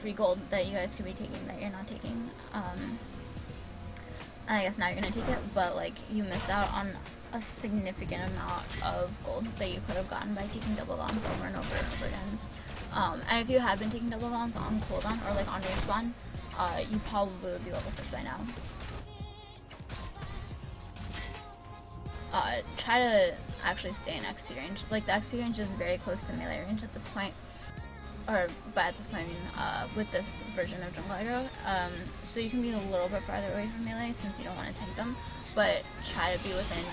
free gold that you guys could be taking that you're not taking. And I guess now you're gonna take it, but like you missed out on a significant amount of gold that you could have gotten by taking double golems over and over and over again. And if you had been taking double golems on cooldown or like on respawn, you probably would be level 6 by now. Try to actually stay in XP range. Like the XP range is very close to melee range at this point. But at this point, I mean, with this version of jungle aggro, so you can be a little bit farther away from melee since you don't want to tank them, but try to be within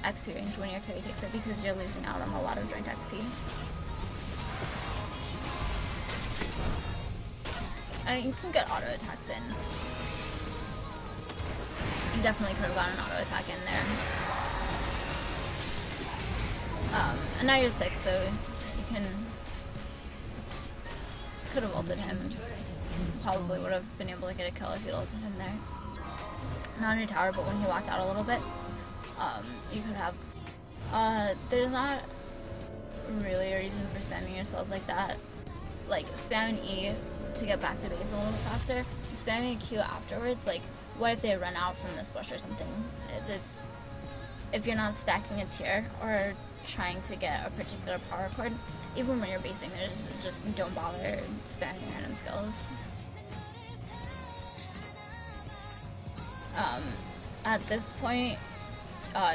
XP range when your carry takes it because you're losing out on a lot of joint XP. You can get auto attacks in. You definitely could have gotten an auto attack in there. And now you're 6, so you could have ulted him. Probably would have been able to get a kill if you ulted him there. Not on your tower, but when he locked out a little bit, you could have. There's not really a reason for spamming your spells like that. Like spamming E to get back to base a little bit faster. Spamming a Q afterwards, like what if they run out from this bush or something? If you're not stacking a tier or trying to get a particular power chord, even when you're basing, there's just don't bother spamming random skills. At this point,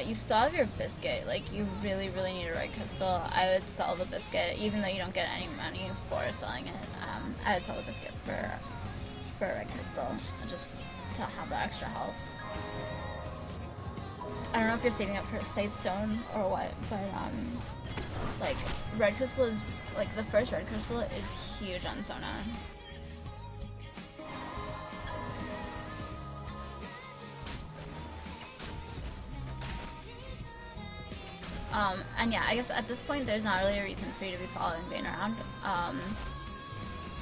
you still have your biscuit. Like you really need a red crystal. I would sell the biscuit, even though you don't get any money for selling it. I would sell the biscuit for a red crystal, just to have that extra health. I don't know if you're saving up for a safe stone or what, but like red crystal is like the first red crystal is huge on Sona. And yeah, I guess at this point there's not really a reason for you to be following Vayne around.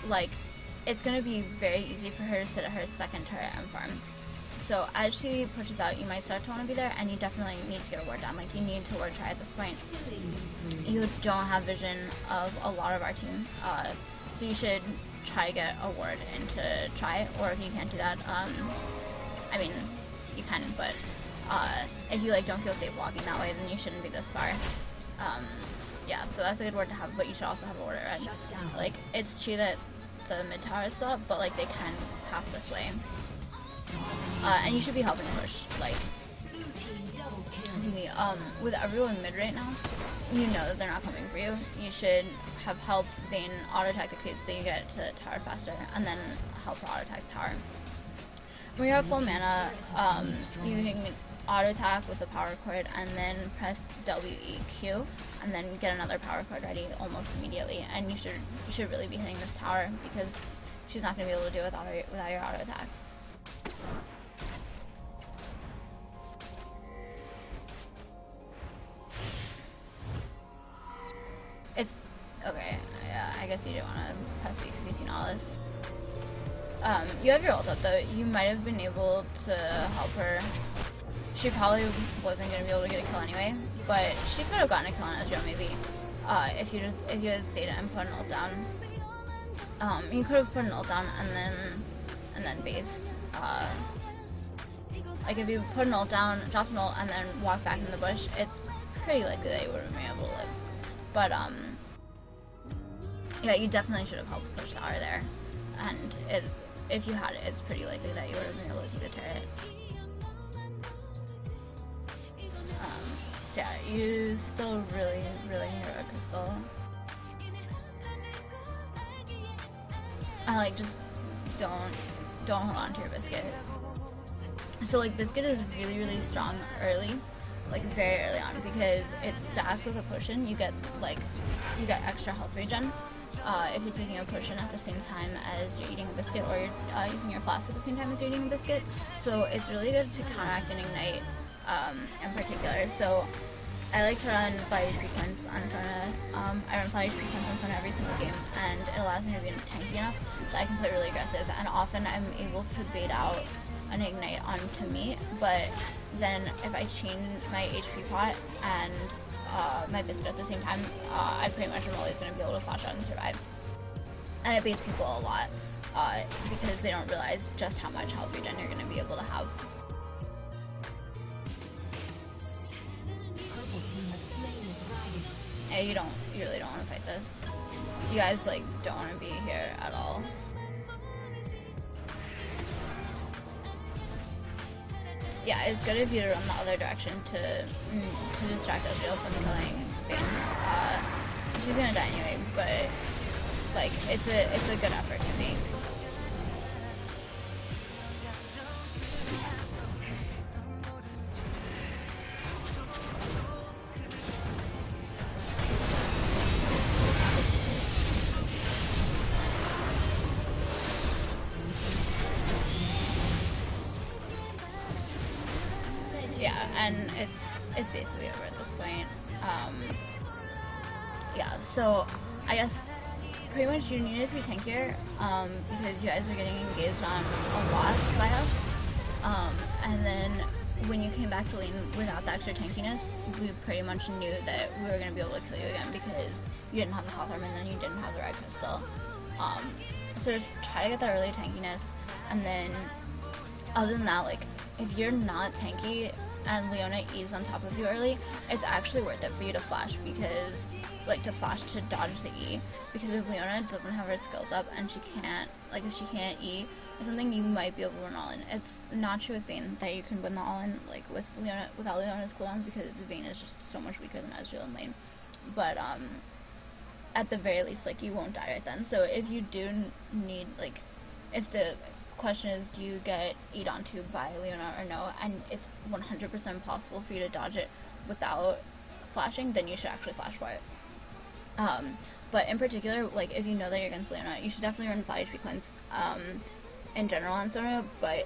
Like it's gonna be very easy for her to sit at her second turret and farm. So as she pushes out, you might start to want to be there, and you definitely need to get a ward down. Like you need to ward try at this point. You don't have vision of a lot of our team, so you should try to get a ward into try. Or if you can't do that, I mean, you can, but if you like don't feel safe walking that way, then you shouldn't be this far. Yeah, so that's a good ward to have, but you should also have a ward at red. Like it's true that the mid tower is still up, but like they can pass this way. And you should be helping push, like, with everyone mid right now, you know that they're not coming for you. You should have helped Vayne auto-attack the creeps so you get to the tower faster, and then help her auto-attack the tower. When you're at full mana, you can auto-attack with the power chord, and then press WEQ, and then get another power chord ready almost immediately, and you should really be hitting this tower, because she's not going to be able to do it without your auto-attacks. It's okay. Yeah, I guess you didn't want to press B because you've seen all this. You have your ult up though. You might have been able to help her. She probably wasn't going to be able to get a kill anyway, but she could have gotten a kill on Ezreal maybe. If you had stayed and put an ult down. You could have put an ult down and then base. Like if you put an ult down, dropped an ult, and then walked back in the bush, it's pretty likely that you would have been able to live. But yeah, you definitely should have helped push tower there, and if you had it, it's pretty likely that you would have been able to see the turret. So yeah, you still really need a red crystal. And like just don't hold on to your biscuit. So like biscuit is really strong early, like very early on, because it stacks with a potion. You get extra health regen if you're taking a potion at the same time as you're eating a biscuit, or you're using your flask at the same time as you're eating a biscuit. So it's really good to counteract and ignite in particular. So I like to run flat HP points on Sona. I run flat HP points on Sona every single game, and it allows me to be tanky enough that I can play really aggressive, and often I'm able to bait out an ignite onto me, but then if I change my HP pot and my biscuit at the same time, I pretty much am always going to be able to flash out and survive. and it baits people a lot because they don't realize just how much health regen you're going to be able to have. Yeah, you really don't want to fight this. You guys like don't want to be here at all. Yeah, it's good if you run the other direction to distract Ezreal from killing Bane. She's gonna die anyway, but like it's a good effort to make. Yeah, and it's basically over at this point. Yeah, so I guess pretty much you needed to be tankier because you guys are getting engaged on a lot by us. And then when you came back to lane without the extra tankiness, we pretty much knew that we were going to be able to kill you again because you didn't have the Hawthorn and then you didn't have the red crystal. So just try to get that early tankiness, and then other than that, like if you're not tanky and Leona E's on top of you early, it's actually worth it for you to flash because to flash to dodge the E, because if Leona doesn't have her skills up and she can't, like if she can't E or something, you might be able to win all in. It's not true with Vayne that you can win the all in like with Leona without Leona's cooldowns because Vayne is just so much weaker than Ezreal in lane. But at the very least, like you won't die right then. So if you do need, like if the question is do you get eat onto by Leona or no, and it's 100% possible for you to dodge it without flashing, then you should actually flash for it. But in particular, like if you know that you're against Leona, you should definitely run 5 HP cleanse in general on Sona, but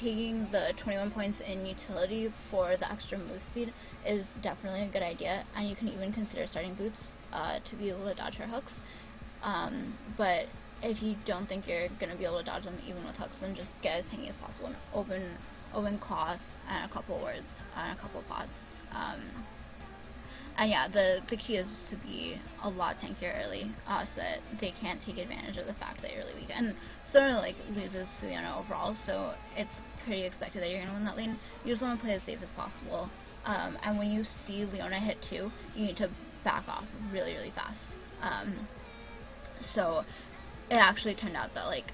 taking the 21 points in utility for the extra move speed is definitely a good idea, and you can even consider starting boots to be able to dodge her hooks. But if you don't think you're going to be able to dodge them even with hooks, then just get as tanky as possible and open claws and a couple words and a couple pods. And yeah, the key is to be a lot tankier early, so that they can't take advantage of the fact that you're really weak. And Sona like loses to Leona overall, so it's pretty expected that you're gonna win that lane. You just want to play as safe as possible. And when you see Leona hit 2, you need to back off really, really fast. So it actually turned out that like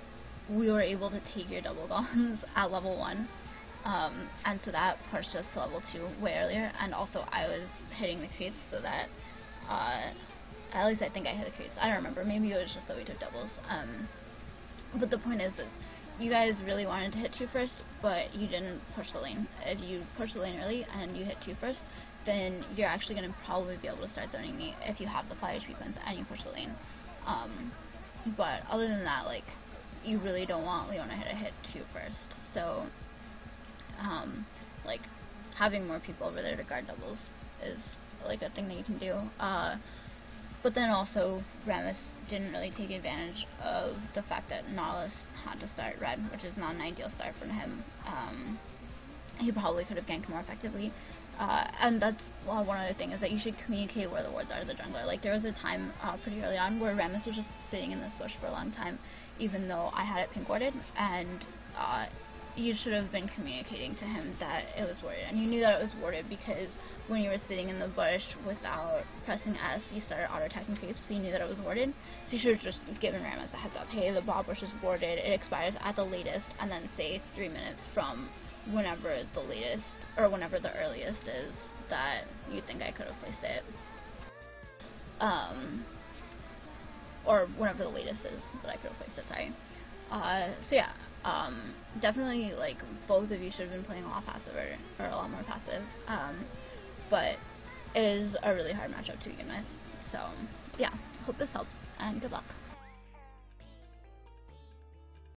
we were able to take your double guns at level 1. And so that pushed us to level 2 way earlier, and also I was hitting the creeps so that, at least I think I hit the creeps. I don't remember, maybe it was just that we took doubles. But the point is that you guys really wanted to hit 2 first, but you didn't push the lane. If you push the lane early and you hit 2 first, then you're actually going to probably be able to start zoning me if you have the 5 HP cleanse and you push the lane. But other than that, like, you really don't want Leona to hit 2 first. So like having more people over there to guard doubles is like a thing that you can do. But then also Rammus didn't really take advantage of the fact that Nautilus had to start red, which is not an ideal start for him. He probably could have ganked more effectively. And that's one other thing, is that you should communicate where the wards are to the jungler. Like there was a time pretty early on where Rammus was just sitting in this bush for a long time, even though I had it pink warded, and you should have been communicating to him that it was warded, and you knew that it was warded because when you were sitting in the bush without pressing S, you started auto-attacking creeps, so you knew that it was warded. So you should have just given Rammus a heads up, hey, the bot bush is warded, it expires at the latest, and then say 3 minutes from whenever the latest, or whenever the earliest is that you think I could have placed it. Or whenever the latest is that I could have placed it, sorry. So yeah, definitely, like, both of you should have been playing a lot passive, or a lot more passive, but it is a really hard matchup to begin with. So yeah, hope this helps, and good luck.